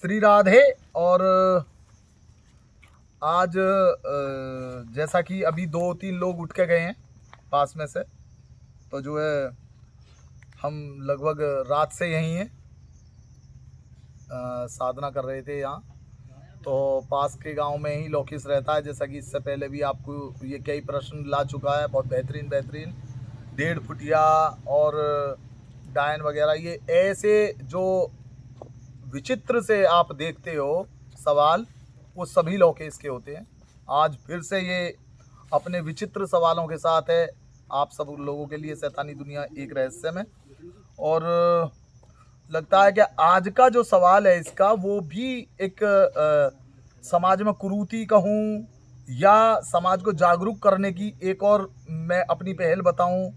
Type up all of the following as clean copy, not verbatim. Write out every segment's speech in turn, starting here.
श्री राधे। और आज जैसा कि अभी 2-3 लोग उठ के गए हैं पास में से, तो जो है हम लगभग रात से यहीं हैं, साधना कर रहे थे यहाँ। तो पास के गांव में ही लोकेश रहता है, जैसा कि इससे पहले भी आपको ये कई प्रश्न ला चुका है, बहुत बेहतरीन 1.5 फुटिया और डायन वगैरह, ये ऐसे जो विचित्र से आप देखते हो सवाल, वो सभी लोकेश के होते हैं। आज फिर से ये अपने विचित्र सवालों के साथ है आप सब लोगों के लिए, शैतानी दुनिया एक रहस्य में। और लगता है कि आज का जो सवाल है इसका, वो भी एक समाज में कुरीति कहूँ या समाज को जागरूक करने की एक और मैं अपनी पहल बताऊं।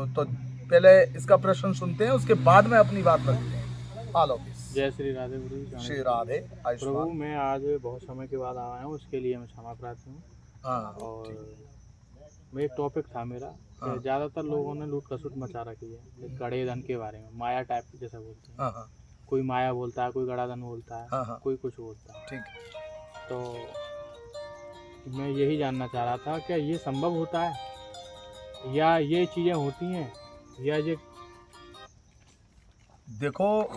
तो पहले इसका प्रश्न सुनते हैं, उसके बाद में अपनी बात रखते हैं। हाँ लोकेश। जय श्री राधे गुरु। श्री राधे। प्रभु, मैं आज बहुत समय के बाद आया हूँ, उसके लिए मैं क्षमा प्रार्थी हूँ। हाँ, और मैं एक टॉपिक था मेरा, हाँ, ज़्यादातर लोगों ने लूट खसुट मचा रखी है गड़े धन के बारे में, माया टाइप जैसा बोलते हैं। हाँ, हाँ, कोई माया बोलता है, कोई गड़ा धन बोलता है, हाँ, हाँ, कोई कुछ बोलता है। ठीक। तो मैं यही जानना चाह रहा था, क्या ये संभव होता है या ये चीज़ें होती हैं या ये? देखो,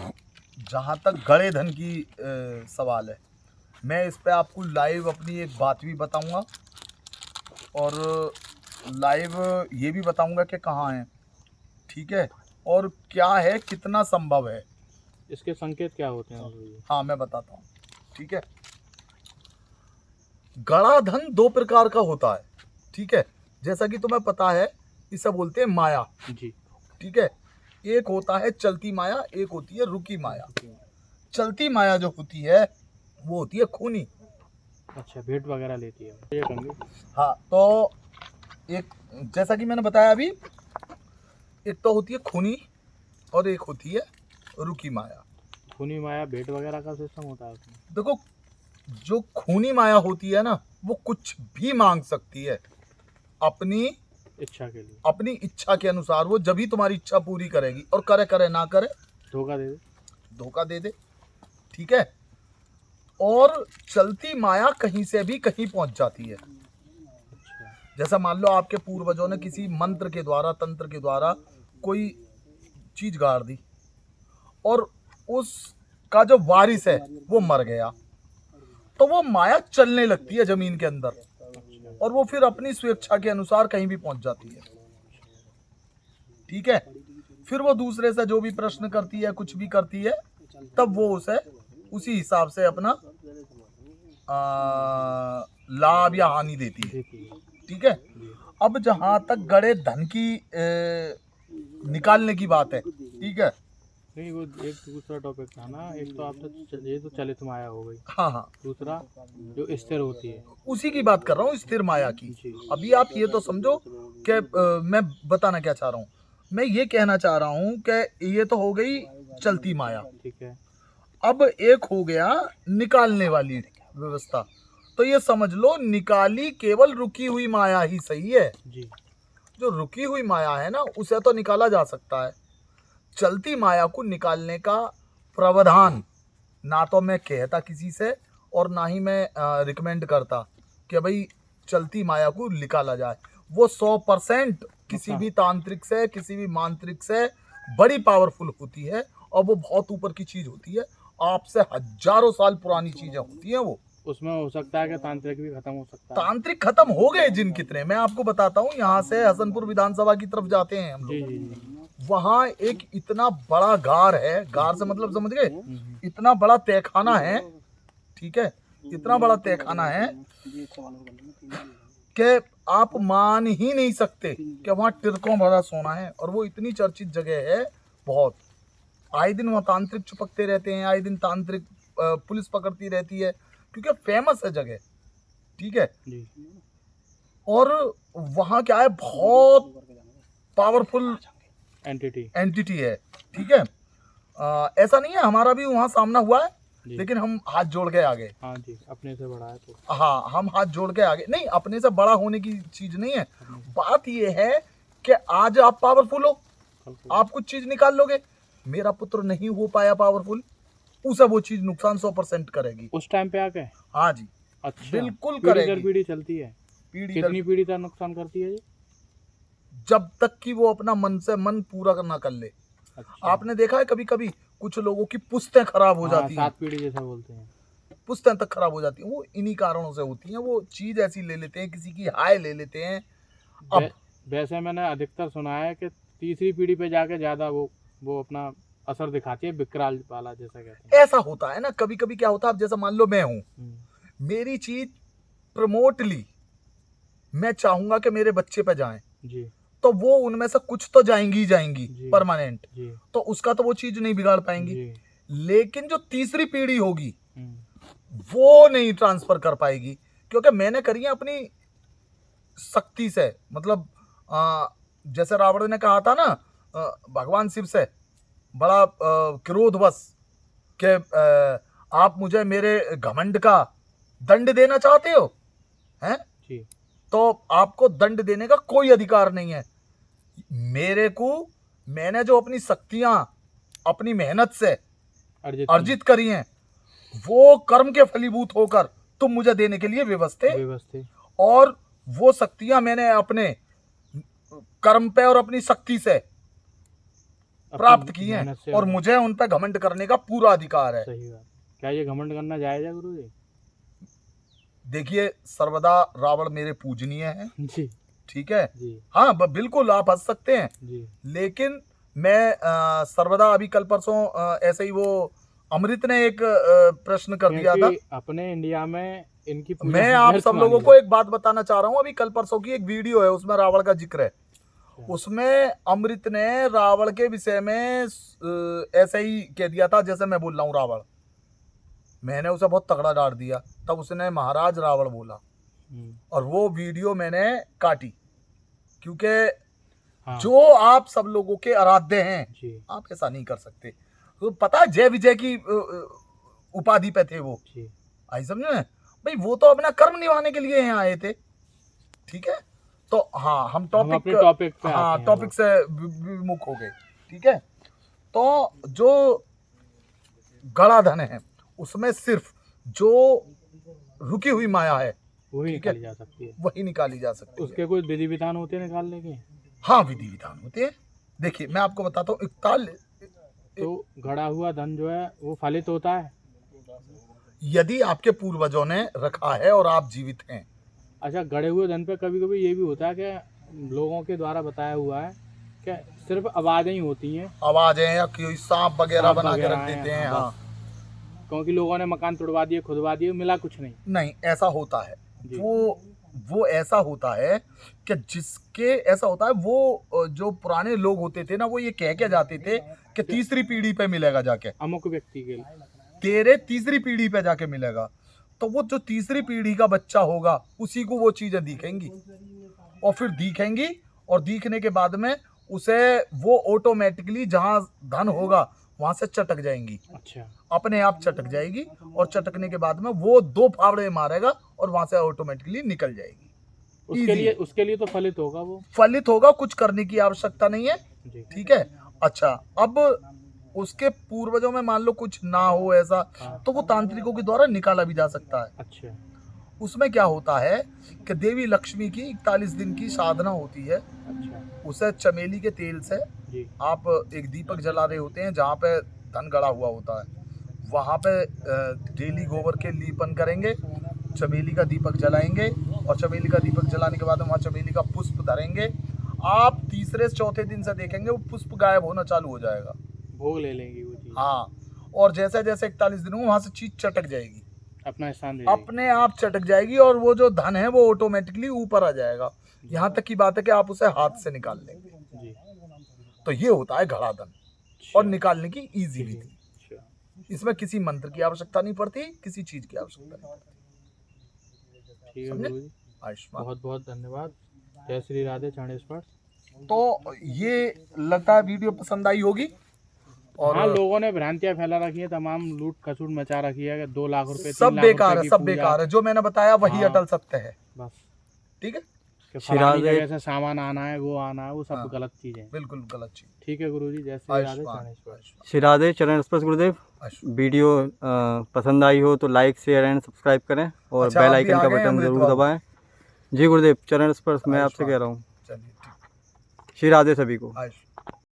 जहाँ तक गड़े धन की सवाल है, मैं इस पे आपको लाइव अपनी एक बात भी बताऊंगा और लाइव ये भी बताऊंगा कि कहाँ है, ठीक है, और क्या है, कितना संभव है। इसके संकेत क्या होते हैं? हाँ, मैं बताता हूँ, ठीक है। गड़ा धन 2 प्रकार का होता है, ठीक है, जैसा कि तुम्हें पता है, इसे बोलते हैं माया जी। ठीक है। एक होता है चलती माया, एक होती है रुकी माया। चलती माया जो होती है वो होती है खूनी। अच्छा, भेंट वगैरह लेती है ये कंगी। हाँ, तो एक जैसा कि मैंने बताया अभी, एक तो होती है खूनी और एक होती है रुकी माया। खूनी माया भेंट वगैरह का सिस्टम होता है उसमें? देखो, जो खूनी माया होती है ना, वो कुछ भी मांग सकती है अपनी इच्छा के लिए, अपनी इच्छा के अनुसार। वो जब ही तुम्हारी इच्छा पूरी करेगी, और करे करे ना करे धोखा दे दे, ठीक है। और चलती माया कहीं से भी कहीं पहुंच जाती है। अच्छा। जैसा मान लो आपके पूर्वजों ने किसी मंत्र के द्वारा, तंत्र के द्वारा कोई चीज गाड़ दी और उसका जो वारिस है वो मर गया, तो वो माया चलने लगती है जमीन के अंदर और वो फिर अपनी स्वेच्छा के अनुसार कहीं भी पहुंच जाती है, ठीक है। फिर वो दूसरे से जो भी प्रश्न करती है, कुछ भी करती है, तब वो उसे उसी हिसाब से अपना लाभ या हानि देती है, ठीक है। अब जहां तक गड़े धन की निकालने की बात है, ठीक है। नहीं, वो एक दूसरा टॉपिक था ना, एक तो आपसे ये तो चलित माया हो गई। हाँ, हाँ, दूसरा जो स्थिर होती है, उसी की बात कर रहा हूँ, स्थिर माया की। अभी आप ये तो समझो कि मैं बताना क्या चाह रहा हूँ। मैं ये कहना चाह रहा हूँ कि ये तो हो गई चलती माया, ठीक है। अब एक हो गया निकालने वाली व्यवस्था। तो ये समझ लो, निकाली केवल रुकी हुई माया ही सही है जी। जो रुकी हुई माया है ना, उसे तो निकाला जा सकता है। चलती माया को निकालने का प्रावधान ना तो मैं कहता किसी से, और ना ही मैं रिकमेंड करता कि भाई चलती माया को निकाला जाए। वो 100% किसी भी तांत्रिक से, किसी भी मांत्रिक से बड़ी पावरफुल होती है और वो बहुत ऊपर की चीज होती है। आपसे हजारों साल पुरानी चीजें होती हैं वो। उसमें हो सकता है कि तांत्रिक भी खत्म हो सकता है। तांत्रिक खत्म हो गए जिन कितने, मैं आपको बताता हूँ। यहाँ से हसनपुर विधानसभा की तरफ जाते हैं हम जी लोग, जी जी। वहाँ एक इतना बड़ा गार है, गार से मतलब समझ गए, इतना बड़ा तहखाना है, ठीक है, इतना बड़ा तहखाना है कि आप मान ही नहीं सकते कि वहाँ टिरकों भरा सोना है। और वो इतनी चर्चित जगह है बहुत। आए दिन वहाँ तांत्रिक चिपकते रहते हैं, आए दिन तांत्रिक पुलिस पकड़ती रहती है, क्योंकि फेमस है जगह, ठीक है। जी। और वहाँ क्या है, बहुत पावरफुल एंटिटी है, ठीक है। ऐसा नहीं है, हमारा भी वहाँ सामना हुआ है, लेकिन हम हाथ जोड़ के आ गए। हाँ जी, अपने से बड़ा है तो। हाँ, हम हाथ जोड़ के आ गए। नहीं, अपने से बड़ा होने की चीज नहीं है, बात ये है कि आज आप पावरफुल हो, आप कुछ चीज निकाल लोगे। मेरा पुत्र नहीं हो पाया पावरफुल, उसे वो चीज नुकसान 100% करेगी। उस टाइम पे आके? हाँ जी, अच्छा, बिल्कुल पीढ़ी दर करेगी। पीढ़ी चलती है? पीढ़ी कितनी दर पीढ़ी तक नुकसान करती है ये? जब तक कि वो अपना मन से मन पूरा ना कर ले। अच्छा, आपने देखा है कभी कभी कुछ लोगों की पुश्तें खराब हो हाँ, जाती हैं, 7 पीढ़ी जैसा बोलते हैं। पुश्तें तक खराब हो जाती हैं, वो इन्हीं कारणों से होती हैं। वो चीज ऐसी ले लेते हैं, किसी की हाय ले लेते हैं। अब वैसे मैंने अधिकतर सुना है कि तीसरी पीढ़ी पे जाके ज्यादा वो अपना असर दिखाती है, विकराल वाला जैसा कहते हैं। ऐसा होता है ना, कभी कभी क्या होता है, अब जैसे मान लो मैं हूं, मेरी चीज प्रमोटली मैं चाहूंगा कि मेरे बच्चे पे जाएं, जी तो वो उनमें से कुछ तो जाएंगी ही जाएंगी जी, परमानेंट, जी तो उसका तो वो चीज नहीं बिगाड़ पाएंगी। जी, लेकिन जो तीसरी पीढ़ी होगी वो नहीं ट्रांसफर कर पाएगी, क्योंकि मैंने करी है अपनी शक्ति से। मतलब जैसे रावण ने कहा था ना भगवान शिव से बड़ा क्रोधवश कि आप मुझे मेरे घमंड का दंड देना चाहते हो हैं, जी, तो आपको दंड देने का कोई अधिकार नहीं है। मेरे को, मैंने जो अपनी शक्तियां अपनी मेहनत से अर्जित करी हैं, वो कर्म के फलीभूत होकर तुम मुझे देने के लिए विवश थे, और वो शक्तियां मैंने अपने कर्म पे और अपनी शक्ति से प्राप्त की हैं, और मुझे उन पे घमंड करने का पूरा अधिकार है। सही बात। क्या ये घमंड करना जायज है गुरु जी? देखिए, सर्वदा रावण मेरे पूजनीय है जी, ठीक है जी, हाँ, बिल्कुल आप हंस सकते हैं जी, लेकिन मैं सर्वदा, अभी कल परसों ऐसे ही वो अमृत ने एक प्रश्न कर दिया था अपने इंडिया में इनकी पूजा मैं आप सब लोगों को एक बात बताना चाह रहा हूँ। अभी कल परसों की एक वीडियो है, उसमें रावण का जिक्र है। उसमें अमृत ने रावण के विषय में ऐसे ही कह दिया था जैसे मैं बोल रहा हूँ रावण। मैंने उसे बहुत तगड़ा डांट दिया, तब उसने महाराज रावण बोला, और वो वीडियो मैंने काटी, क्योंकि हाँ। जो आप सब लोगों के आराध्य हैं, आप ऐसा नहीं कर सकते। तो पता है जय विजय की उपाधि पे थे वो, आई समझ में भाई, वो तो अपना कर्म निभाने के लिए यहाँ आए थे, ठीक है। तो हाँ, हम टॉपिक से विमुख हो गए, ठीक है। तो जो गणाधन है उसमें सिर्फ जो रुकी हुई माया है वही निकाली जा सकती है, वही निकाली जा सकती है। उसके कोई विधि विधान होते हैं निकालने के? हाँ, विधि विधान होते हैं। देखिए मैं आपको बताता हूँ, 41 तो गड़ा हुआ धन जो है वो फलित होता है यदि आपके पूर्वजों ने रखा है और आप जीवित हैं। अच्छा, गड़े हुए धन पे कभी कभी ये भी होता है कि लोगों के द्वारा बताया हुआ है कि सिर्फ आवाजें ही होती हैं, आवाजें या कोई सांप वगैरह बना के रख देते हैं। हाँ, क्योंकि लोगों ने मकान तोड़वा दिए, खुदवा दिए, मिला कुछ नहीं। ऐसा होता है। वो ऐसा होता है कि जिसके ऐसा होता है, वो जो पुराने लोग होते थे ना, वो ये कह के जाते थे कि तीसरी पीढ़ी पे मिलेगा जाके, अमुक व्यक्ति के तेरे तीसरी पीढ़ी पे जाके मिलेगा। तो वो जो तीसरी पीढ़ी का बच्चा होगा उसी को वो चीजें दिखेंगी, और फिर दिखेंगी, और दिखने के बाद में उसे वो ऑटोमेटिकली जहां धन होगा वहां से चटक जाएंगी। अच्छा, अपने आप चटक जाएगी, और चटकने के बाद में वो 2 फावड़े मारेगा और वहां से ऑटोमेटिकली निकल जाएगी। उसके लिए तो फलित होगा, वो फलित होगा, कुछ करने की आवश्यकता नहीं है, ठीक है। अच्छा, अब उसके पूर्वजों में मान लो कुछ ना हो ऐसा, तो वो तांत्रिकों के द्वारा निकाला भी जा सकता है। अच्छा, उसमें क्या होता है कि देवी लक्ष्मी की 41 दिन की साधना होती है। अच्छा, उसे चमेली के तेल से आप एक दीपक जला रहे होते हैं, जहाँ पे धन गड़ा हुआ होता है, वहाँ पे डेली गोबर के लीपन करेंगे, चमेली का दीपक जलाएंगे, और चमेली का दीपक जलाने के बाद वहाँ चमेली का पुष्प धरेंगे। आप तीसरे से चौथे दिन से देखेंगे वो पुष्प गायब होना चालू हो जाएगा, भोग ले लेंगी वो चीज। हाँ, और जैसे जैसे 41 दिन वहाँ से चीज चटक जाएगी, अपना स्थान दे अपने आप चटक जाएगी, और वो जो धन है वो ऑटोमेटिकली ऊपर आ जाएगा। यहाँ तक की बात है कि आप उसे हाथ से निकाल लेंगे। तो ये होता है घड़ा धन, और निकालने की इजी विधि। इसमें किसी मंत्र की आवश्यकता नहीं पड़ती, किसी चीज की आवश्यकता नहीं पड़ती। बहुत बहुत धन्यवाद। जय श्री राधे चरण स्पर्श। तो ये लगता है वीडियो पसंद आई होगी, और हाँ, लोगों ने भ्रांतियां फैला रखी है, तमाम लूट खसूट मचा रखी है, 2 लाख रुपए, सब बेकार है, सब बेकार है। जो मैंने बताया वही अटल सत्य है, बस, ठीक है। कि श्री फलानी राधे- जगह से सामान आना है, वो आना है, वो सब हाँ। गलत चीज़ें हैं। बिल्कुल गलत चीज। ठीक है गुरुजी, जय श्री राधे आयुष्मान चाणेश्वर। आयुष्मान श्री राधे चरण स्पर्श गुरुदेव। आयुष्मान। वीडियो पसंद आई हो तो लाइक शेयर एंड सब्सक्राइब करें और अच्छा, बेल आप भी आइकन आ का गए बटन अमृत जरूर बाबू? दबाएं। जी गुरुदेव, चरण स्पर्श मैं आपसे आयुष्मान। कह रहा हूँ। चलिए ठीक। श्री राधे सभी को। आयुष्मान।